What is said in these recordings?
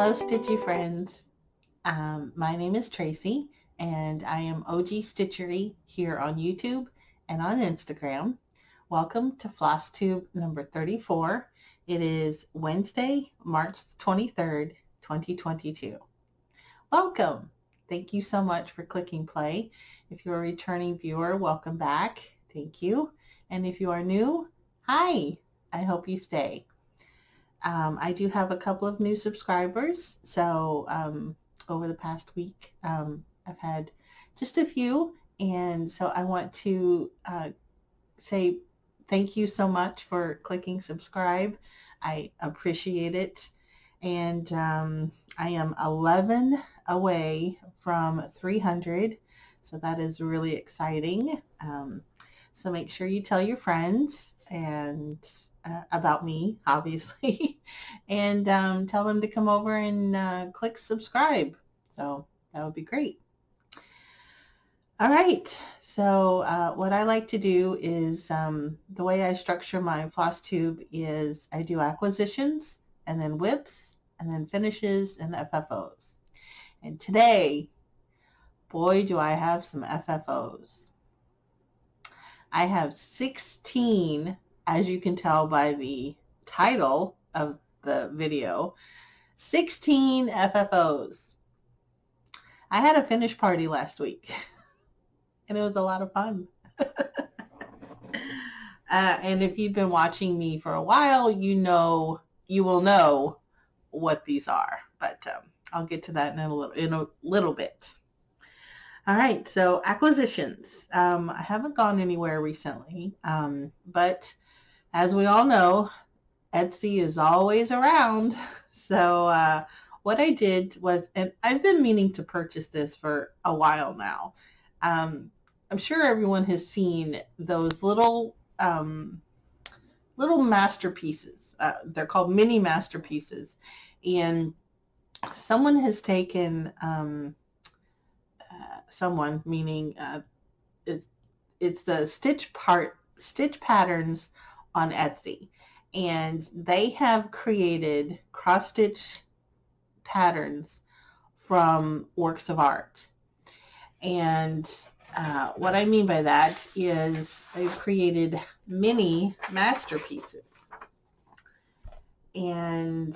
Hello, Stitchy friends. My name is Tracy, and I am OG Stitchery here on YouTube and on Instagram. Welcome to Flosstube number 34. It is Wednesday, March 23rd, 2022. Welcome. Thank you so much for clicking play. If you're a returning viewer, welcome back. Thank you. And if you are new, hi. I hope you stay. I do have a couple of new subscribers, so over the past week I've had just a few, and so I want to say thank you so much for clicking subscribe. I appreciate it, and I am 11 away from 300, so that is really exciting. So make sure you tell your friends and about me, obviously, and tell them to come over and click subscribe. So that would be great. All right. So what I like to do is the way I structure my Flosstube is I do acquisitions and then whips and then finishes and FFOs. And today, boy, do I have some FFOs. I have 16, as you can tell by the title of the video, 16 FFOs. I had a finish party last week, and it was a lot of fun. And if you've been watching me for a while, you will know what these are, but I'll get to that in a little bit. All right, so acquisitions. I haven't gone anywhere recently, but as we all know, Etsy is always around. So what I did was, and I've been meaning to purchase this for a while now. I'm sure everyone has seen those little masterpieces. They're called mini masterpieces, and someone has taken someone, meaning it's the stitch patterns on Etsy, and they have created cross stitch patterns from works of art. And what I mean by that is they've created mini masterpieces, and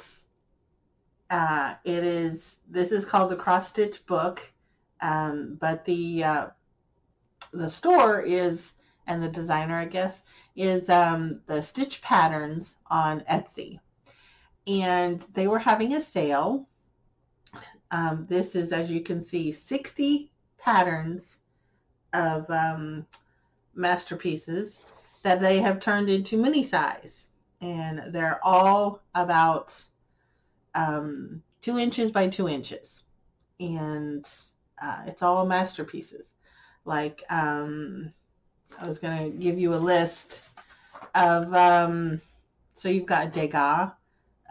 this is called the cross stitch book. But the store is, and the designer, I guess, is the Stitch Patterns on Etsy. And they were having a sale. This is, as you can see, 60 patterns of masterpieces that they have turned into mini size. And they're all about 2 inches by 2 inches. And it's all masterpieces. Like, I was going to give you a list of, so you've got Degas,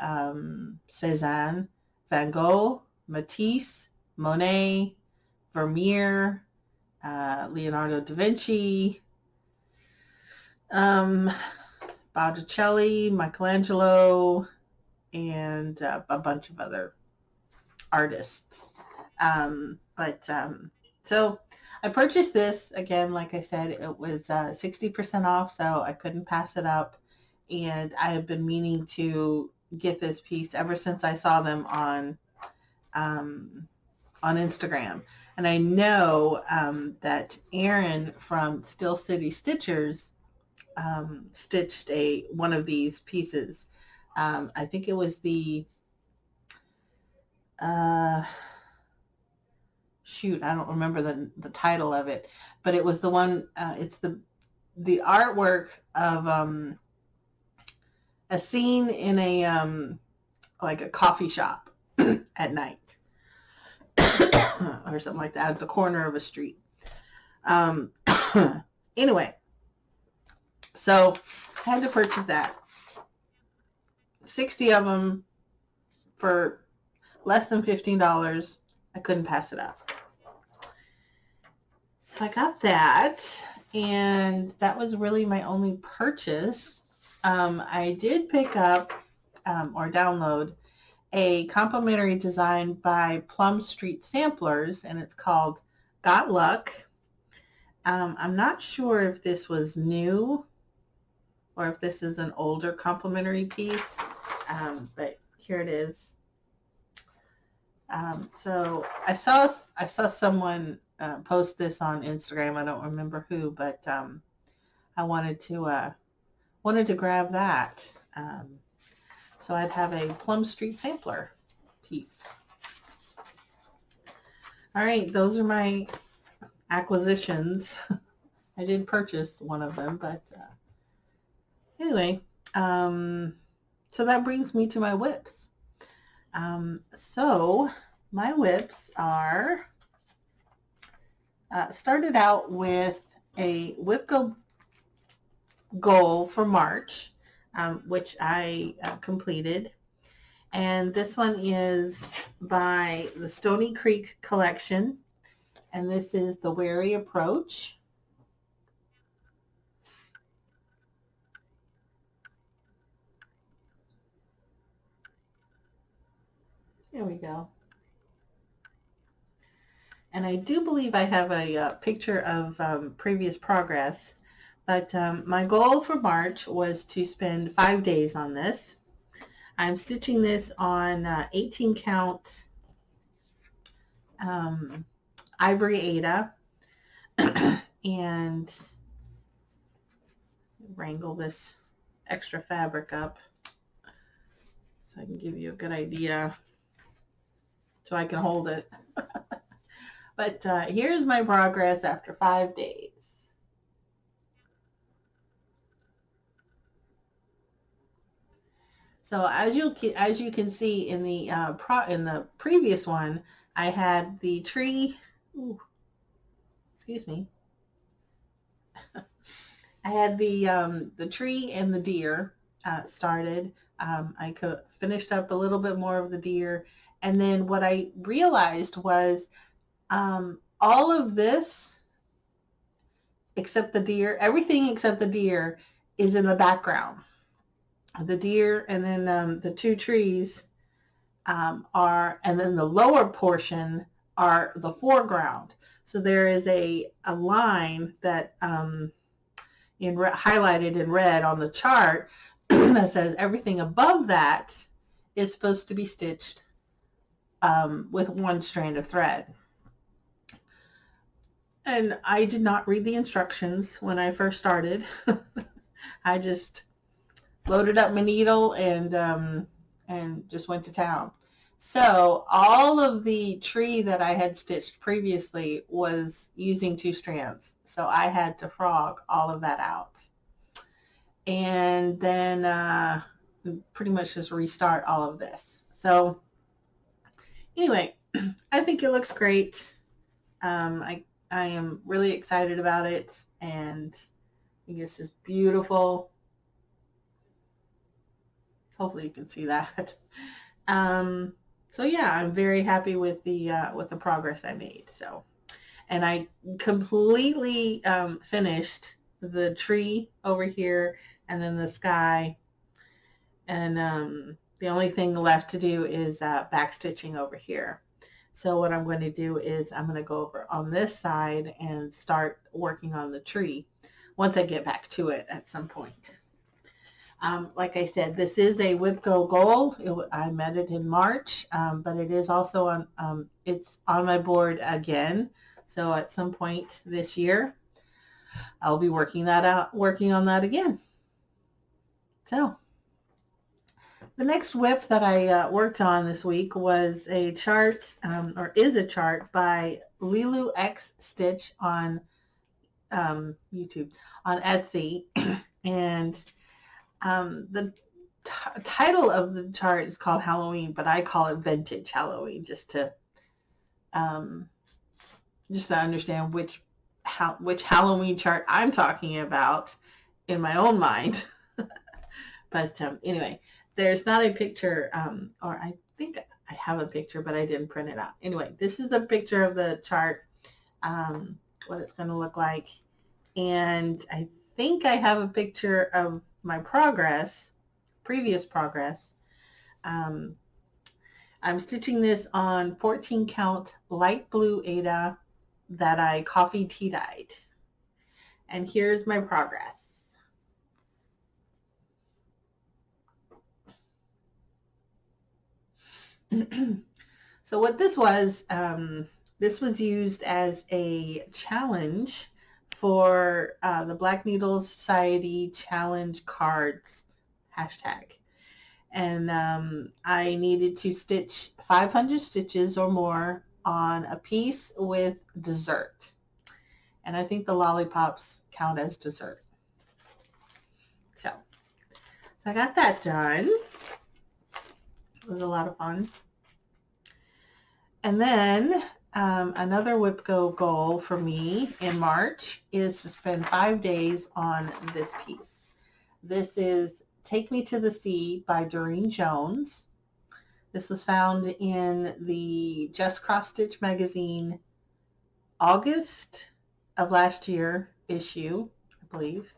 Cézanne, Van Gogh, Matisse, Monet, Vermeer, Leonardo da Vinci, Botticelli, Michelangelo, and a bunch of other artists. So I purchased this, again, like I said, it was 60% off, so I couldn't pass it up. And I have been meaning to get this piece ever since I saw them on Instagram. And I know that Erin from Still City Stitchers stitched one of these pieces. I think it was the shoot, I don't remember the title of it, but it was the one, it's the artwork of a scene in a like a coffee shop at night or something like that, at the corner of a street. Anyway, so I had to purchase that. 60 of them for less than $15. I couldn't pass it up. So I got that, and that was really my only purchase. I did pick up or download a complimentary design by Plum Street Samplers, and it's called Got Luck. I'm not sure if this was new or if this is an older complimentary piece, but here it is. So I saw someone post this on Instagram. I don't remember who, but I wanted to grab that. So I'd have a Plum Street sampler piece. All right, those are my acquisitions. I did purchase one of them, but anyway, so that brings me to my whips. So my whips are started out with a whip goal for March, which I completed. And this one is by the Stony Creek collection. And this is the Wary Approach. There we go. And I do believe I have a picture of previous progress. But my goal for March was to spend 5 days on this. I'm stitching this on 18 count Ivory Ada and wrangle this extra fabric up so I can give you a good idea so I can hold it. But here's my progress after 5 days. So as you can see in the previous one, I had the tree. Ooh, excuse me. I had the tree and the deer started. I finished up a little bit more of the deer, and then what I realized was all of this, except the deer, everything except the deer, is in the background. The deer and then the two trees are, and then the lower portion are the foreground. So there is a line that highlighted in red on the chart that says everything above that is supposed to be stitched with one strand of thread. And I did not read the instructions when I first started. I just loaded up my needle and just went to town. So all of the tree that I had stitched previously was using 2 strands. So I had to frog all of that out. And then pretty much just restart all of this. So anyway, I think it looks great. I am really excited about it, and I think it's just beautiful. Hopefully you can see that. So yeah, I'm very happy with the progress I made. So, and I completely finished the tree over here, and then the sky, and the only thing left to do is back stitching over here. So what I'm going to do is I'm going to go over on this side and start working on the tree once I get back to it at some point. Like I said, this is a WIPGO goal. I met it in March, but it is also on, it's on my board again. So at some point this year, I'll be working on that again. So the next WIP that I worked on this week was a chart, or is a chart by Lilu X Stitch on YouTube, on Etsy, and the title of the chart is called Halloween, but I call it Vintage Halloween just to understand which Halloween chart I'm talking about in my own mind. But anyway, there's not a picture, or I think I have a picture, but I didn't print it out. Anyway, this is the picture of the chart, what it's going to look like. And I think I have a picture of my progress, previous progress. I'm stitching this on 14 count light blue Aida that I coffee tea dyed. And here's my progress. So what this was used as a challenge for the Black Needle Society Challenge Cards hashtag. And I needed to stitch 500 stitches or more on a piece with dessert. And I think the lollipops count as dessert. So I got that done. It was a lot of fun. And then another WIPGO goal for me in March is to spend 5 days on this piece. This is Take Me to the Sea by Durene Jones. This was found in the Just Cross Stitch magazine August of last year issue, I believe.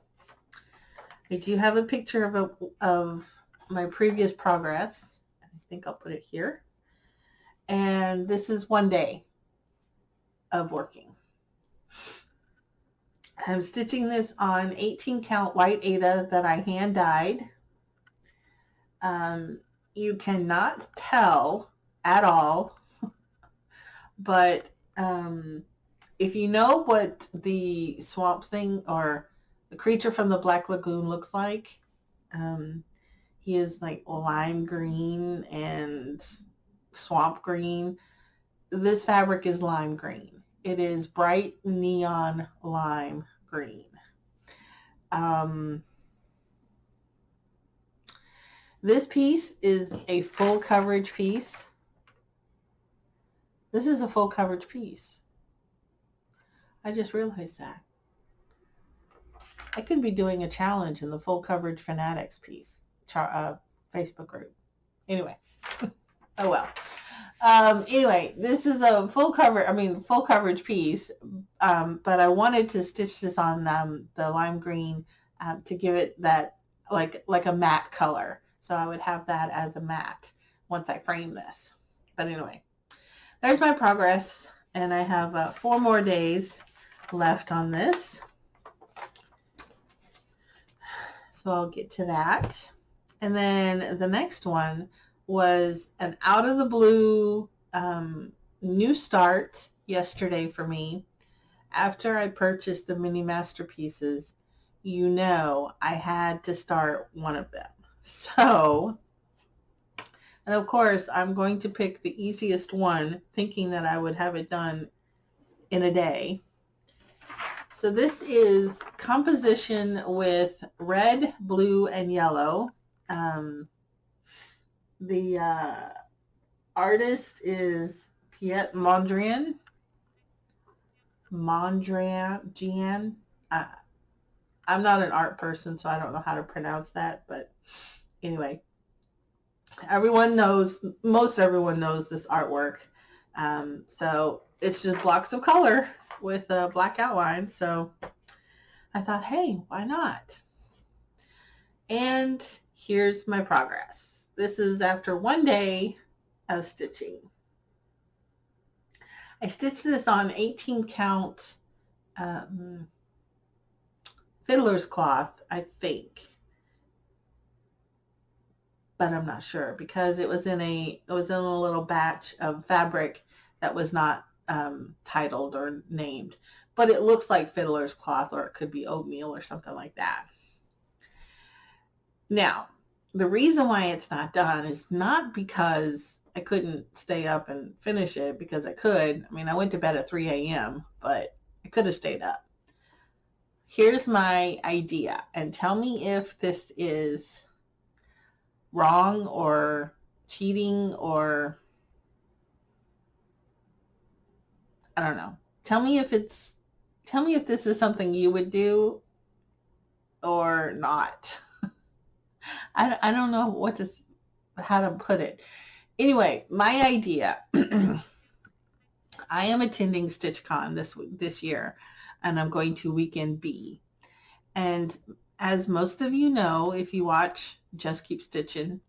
I do have a picture of my previous progress. I think I'll put it here. And this is 1 day of working. I'm stitching this on 18 count white Aida that I hand dyed. You cannot tell at all, but if you know what the swamp thing or the creature from the Black Lagoon looks like, he is like lime green and swamp green. This fabric is lime green. It is bright neon lime green. This piece is a full coverage piece. This is a full coverage piece. I just realized that. I could be doing a challenge in the full coverage fanatics piece Facebook group. Anyway, oh well. Anyway, this is a full coverage piece, but I wanted to stitch this on the lime green to give it that like a matte color. So I would have that as a matte once I frame this. But anyway, there's my progress, and I have 4 more days left on this. So I'll get to that. And then the next one was an out of the blue new start yesterday for me. After I purchased the mini masterpieces, you know I had to start one of them. So, and of course, I'm going to pick the easiest one, thinking that I would have it done in a day. So this is composition with red, blue, and yellow. The artist is Piet Mondrian. I'm not an art person, so I don't know how to pronounce that, but anyway, most everyone knows this artwork. So it's just blocks of color with a black outline. So I thought, hey, why not? And here's my progress. This is after 1 day of stitching. I stitched this on 18 count fiddler's cloth, I think, but I'm not sure because it was in a little batch of fabric that was not titled or named, but it looks like fiddler's cloth, or it could be oatmeal or something like that. Now, the reason why it's not done is not because I couldn't stay up and finish it, because I could. I mean, I went to bed at 3 a.m., but I could have stayed up. Here's my idea, and tell me if this is wrong or cheating, or I don't know. Tell me if this is something you would do or not. I don't know how to put it. Anyway, my idea. I am attending StitchCon this year, and I'm going to weekend B. And as most of you know, if you watch Just Keep Stitching,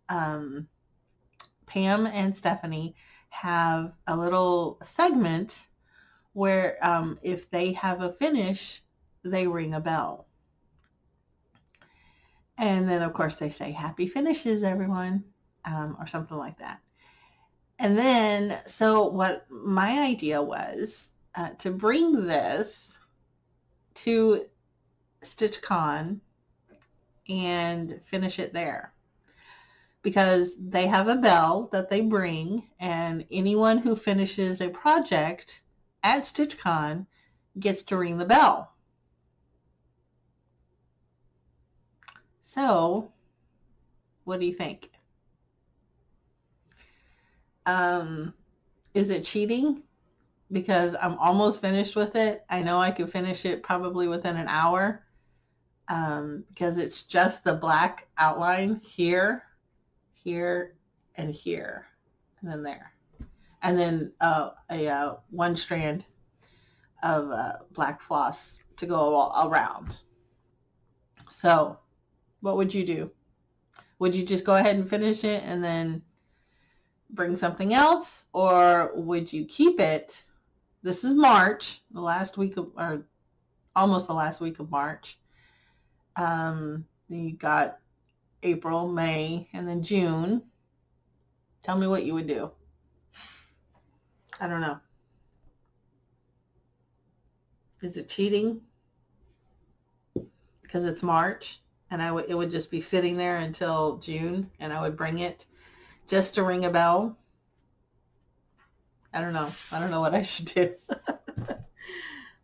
Pam and Stephanie have a little segment where if they have a finish, they ring a bell. And then, of course, they say, happy finishes, everyone, or something like that. And then, so what my idea was to bring this to StitchCon and finish it there. Because they have a bell that they bring, and anyone who finishes a project at StitchCon gets to ring the bell. So, what do you think? Is it cheating? Because I'm almost finished with it. I know I could finish it probably within an hour because it's just the black outline here, here, and here, and then there. And then one strand of black floss to go around. So what would you do? Would you just go ahead and finish it and then bring something else? Or would you keep it? This is March, the last week of, or almost the last week of March. You got April, May, and then June. Tell me what you would do. I don't know. Is it cheating? Because it's March, and it would just be sitting there until June, and I would bring it just to ring a bell. I don't know. I don't know what I should do.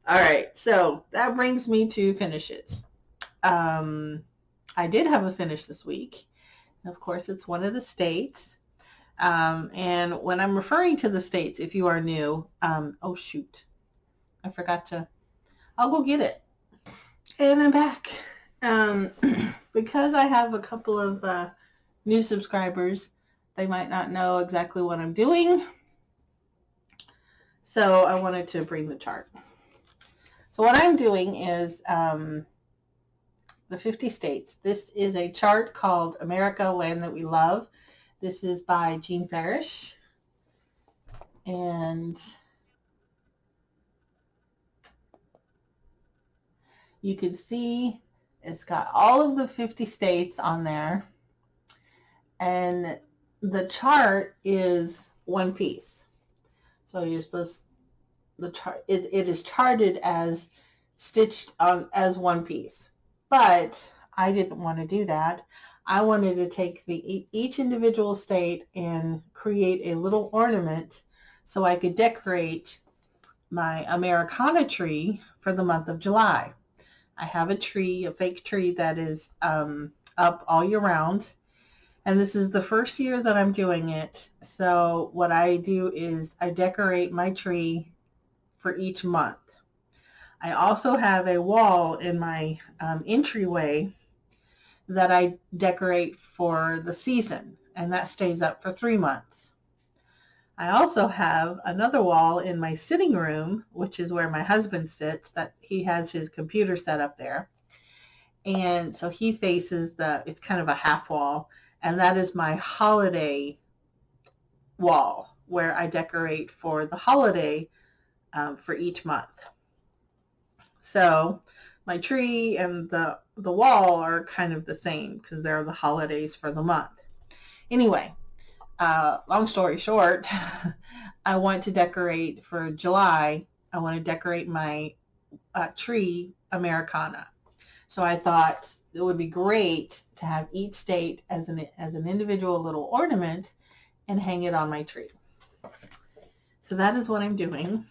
All right, so that brings me to finishes. I did have a finish this week. Of course, it's one of the states. And when I'm referring to the states, if you are new, oh shoot, I forgot to, I'll go get it. And I'm back. Because I have a couple of new subscribers, they might not know exactly what I'm doing. So I wanted to bring the chart. So what I'm doing is the 50 states. This is a chart called America, Land That We Love. This is by Farish. And you can see it's got all of the 50 states on there. And the chart is one piece. So you're supposed, the chart, it is charted as stitched on as one piece. But I didn't want to do that. I wanted to take each individual state and create a little ornament so I could decorate my Americana tree for the month of July. I have a tree, a fake tree that is up all year round. And this is the first year that I'm doing it. So what I do is I decorate my tree for each month. I also have a wall in my entryway that I decorate for the season, and that stays up for 3 months. I also have another wall in my sitting room, which is where my husband sits, that he has his computer set up there. And so he faces it's kind of a half wall, and that is my holiday wall where I decorate for the holiday for each month. So my tree and the wall are kind of the same because they're the holidays for the month. Anyway, long story short, I want to decorate for July. I want to decorate my tree Americana. So I thought it would be great to have each state as an individual little ornament and hang it on my tree. So that is what I'm doing.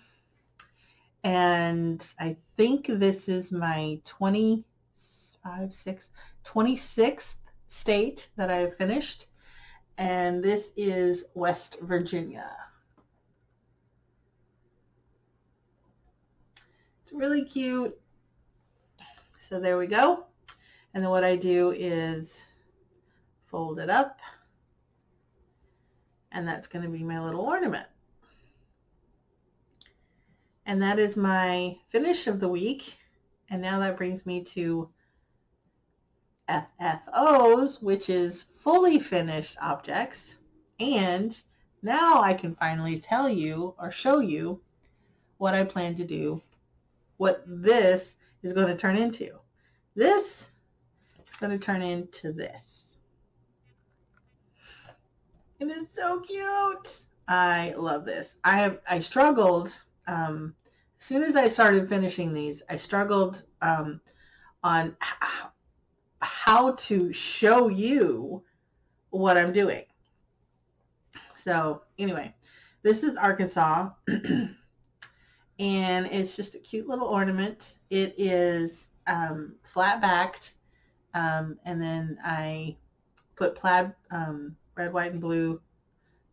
And I think this is my 26th state that I've finished. And this is West Virginia. It's really cute. So there we go. And then what I do is fold it up. And that's going to be my little ornament. And that is my finish of the week. And now that brings me to FFOs, which is fully finished objects. And now I can finally tell you or show you what I plan to do, what this is going to turn into. This is going to turn into this. It is so cute. I love this. I struggled, as soon as I started finishing these, I struggled on how to show you what I'm doing. So anyway, this is Arkansas, and it's just a cute little ornament. It is flat backed, and then I put plaid, red, white, and blue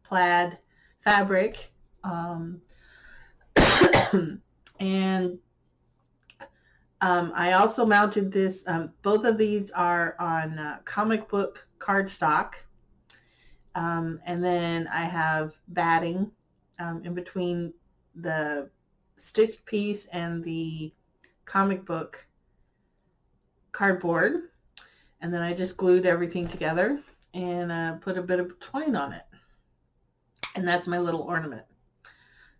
plaid fabric, and I also mounted this. Both of these are on comic book cardstock. And then I have batting in between the stitched piece and the comic book cardboard. And then I just glued everything together and put a bit of twine on it. And that's my little ornament.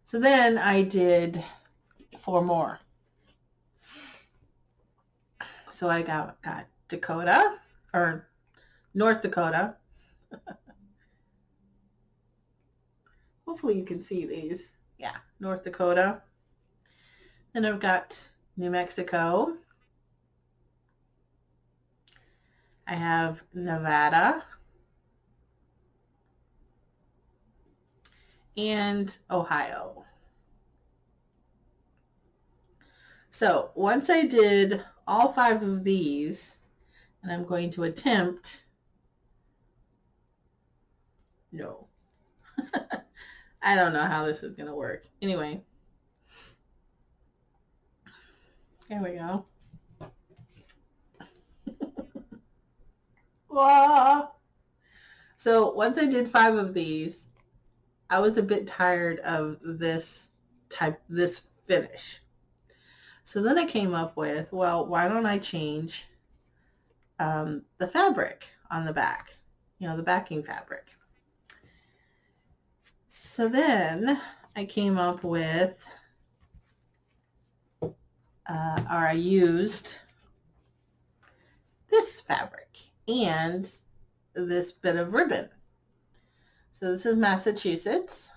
So then I did 4 more. So I got Dakota, or North Dakota. Hopefully you can see these. Yeah, North Dakota. Then I've got New Mexico. I have Nevada. And Ohio. So once I did all 5 of these, and I'm going to attempt, no, I don't know how this is going to work. Anyway, there we go. So once I did 5 of these, I was a bit tired of this finish. So then I came up with, well, why don't I change the fabric on the back, the backing fabric. So then I came up with, or I used this fabric and this bit of ribbon. So this is Massachusetts.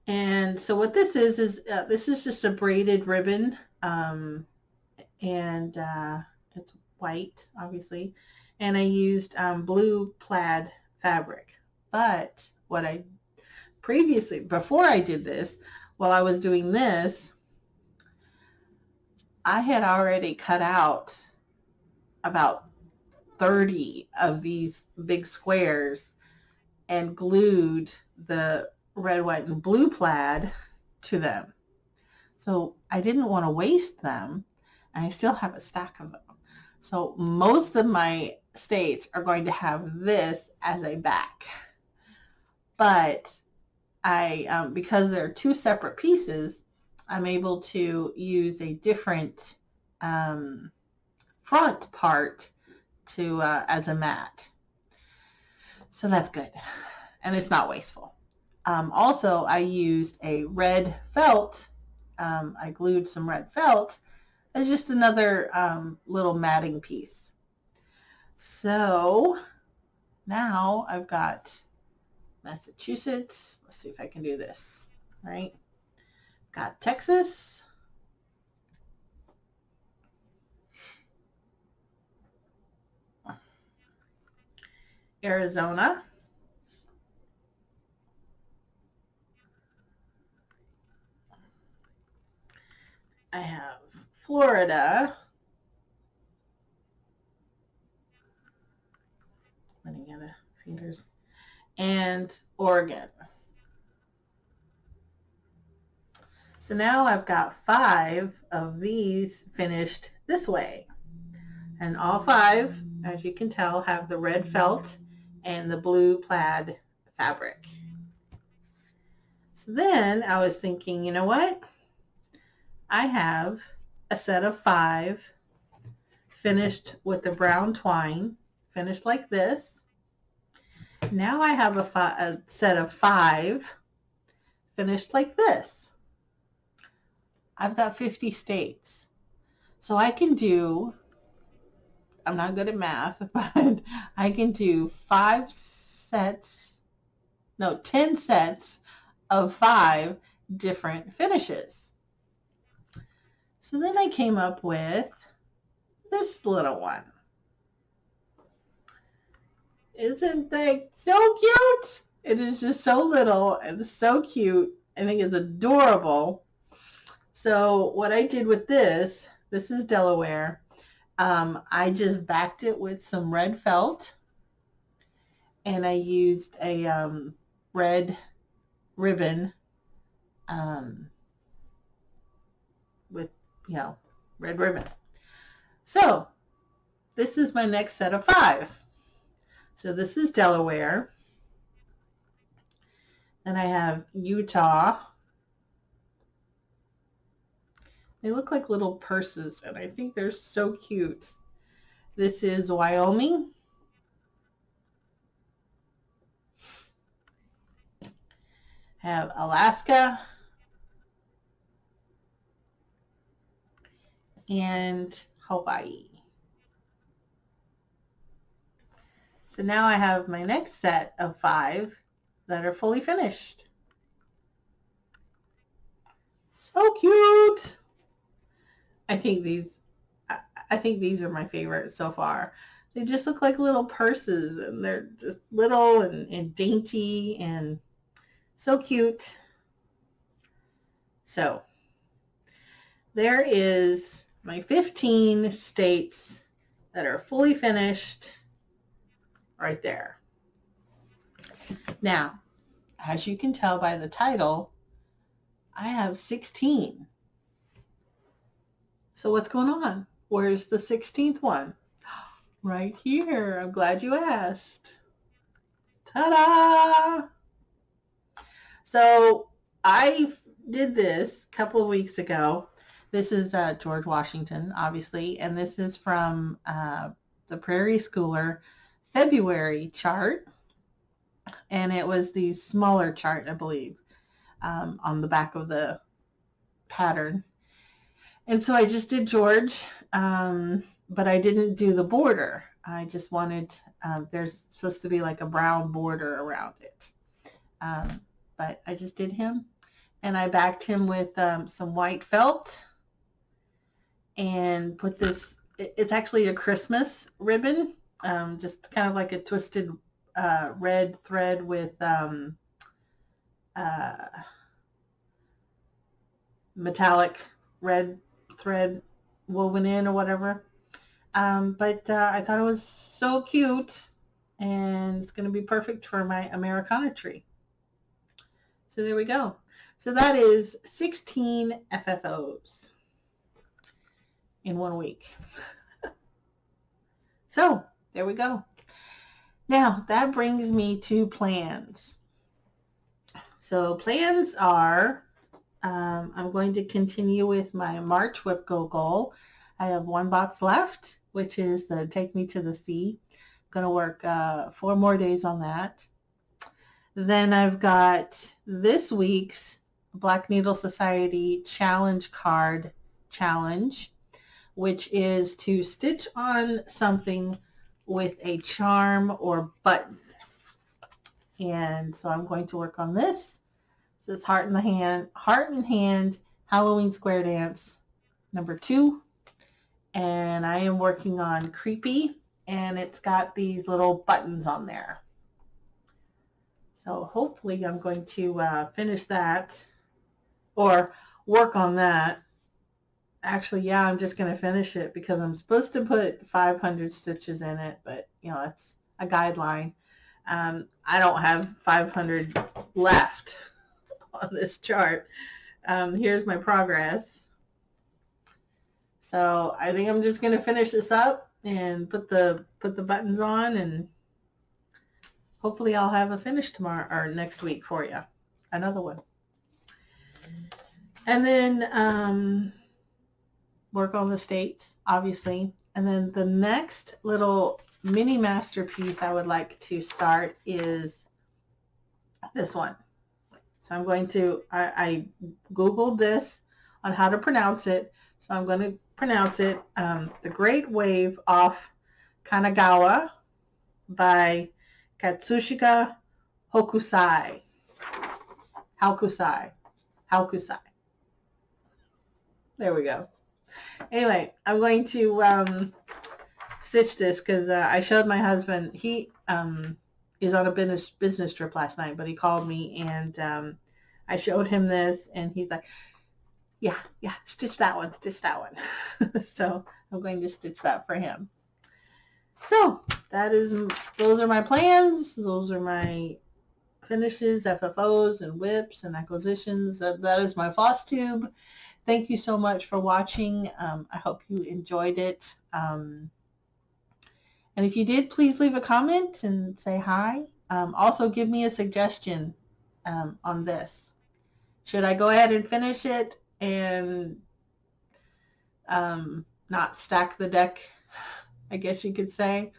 And so what this is this is just a braided ribbon, and it's white, obviously. And I used blue plaid fabric. But what I previously, before I did this, while I was doing this, I had already cut out about 30 of these big squares and glued the red, white, and blue plaid to them. So I didn't want to waste them, and I still have a stack of them. So most of my states are going to have this as a back. But I, because they're 2 separate pieces, I'm able to use a different front part to as a mat. So that's good, and it's not wasteful. Also, I used a red felt. I glued some red felt as just another little matting piece. So now I've got Massachusetts. Let's see if I can do this, right? Got Texas. Arizona. I have Florida. Running out of fingers. And Oregon. So now I've got 5 of these finished this way. And all 5, as you can tell, have the red felt and the blue plaid fabric. So then I was thinking, you know what? I have a set of 5 finished with the brown twine, finished like this. Now I have a set of 5 finished like this. I've got 50 states. So I can do, I'm not good at math, but I can do 10 sets of 5 different finishes. So then I came up with this little one. Isn't that so cute? It is just so little and so cute. I think it's adorable. So what I did with this is Delaware. I just backed it with some red felt, and I used a red ribbon with, red ribbon. So this is my next set of 5. So this is Delaware. Then I have Utah. They look like little purses, and I think they're so cute. This is Wyoming. Have Alaska. And Hawaii. So now I have my next set of 5 that are fully finished. So cute. I think these are my favorite so far. They just look like little purses, and they're just little and dainty and so cute. So there is my 15 states that are fully finished right there. Now, as you can tell by the title, I have 16. So what's going on? Where's the 16th one? Right here. I'm glad you asked. Ta-da! So I did this a couple of weeks ago. This is George Washington, obviously, and this is from the Prairie Schooler February chart, and it was the smaller chart, I believe, on the back of the pattern. And so I just did George, but I didn't do the border. I just wanted, there's supposed to be like a brown border around it. But I just did him, and I backed him with some white felt and put this, it's actually a Christmas ribbon, just kind of like a twisted red thread with metallic red thread woven in or whatever. But I thought it was so cute, and it's going to be perfect for my Americana tree. So there we go. So that is 16 FFOs in 1 week. So there we go. Now that brings me to plans. So plans are, I'm going to continue with my March Whip Go goal. I have 1 box left, which is the Take Me to the Sea. I'm going to work 4 more days on that. Then I've got this week's Black Needle Society Challenge Card Challenge, which is to stitch on something with a charm or button. And so I'm going to work on this. This is Heart in Hand Halloween Square Dance number 2. And I am working on Creepy, and it's got these little buttons on there. So hopefully I'm going to finish that or work on that. Actually, yeah, I'm just going to finish it because I'm supposed to put 500 stitches in it, but that's a guideline. I don't have 500 left on this chart. Here's my progress. So I think I'm just going to finish this up and put the buttons on, and hopefully I'll have a finish tomorrow or next week for you. Another one. And then work on the states, obviously. And then the next little mini masterpiece I would like to start is this one. So I'm going to, I Googled this on how to pronounce it. So I'm going to pronounce it, The Great Wave off Kanagawa by Katsushika Hokusai. Hokusai. There we go. Anyway, I'm going to stitch this because I showed my husband. He is on a business trip last night, but he called me and I showed him this, and he's like, yeah, stitch that one. So I'm going to stitch that for him. So those are my plans. Those are my finishes, FFOs and whips and acquisitions. That is my Flosstube. Thank you so much for watching. I hope you enjoyed it. And if you did, please leave a comment and say hi. Also, give me a suggestion on this. Should I go ahead and finish it and not stack the deck, I guess you could say?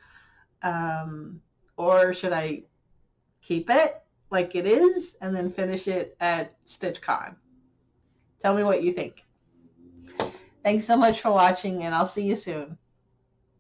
Or should I keep it like it is and then finish it at StitchCon? Tell me what you think. Thanks so much for watching, and I'll see you soon.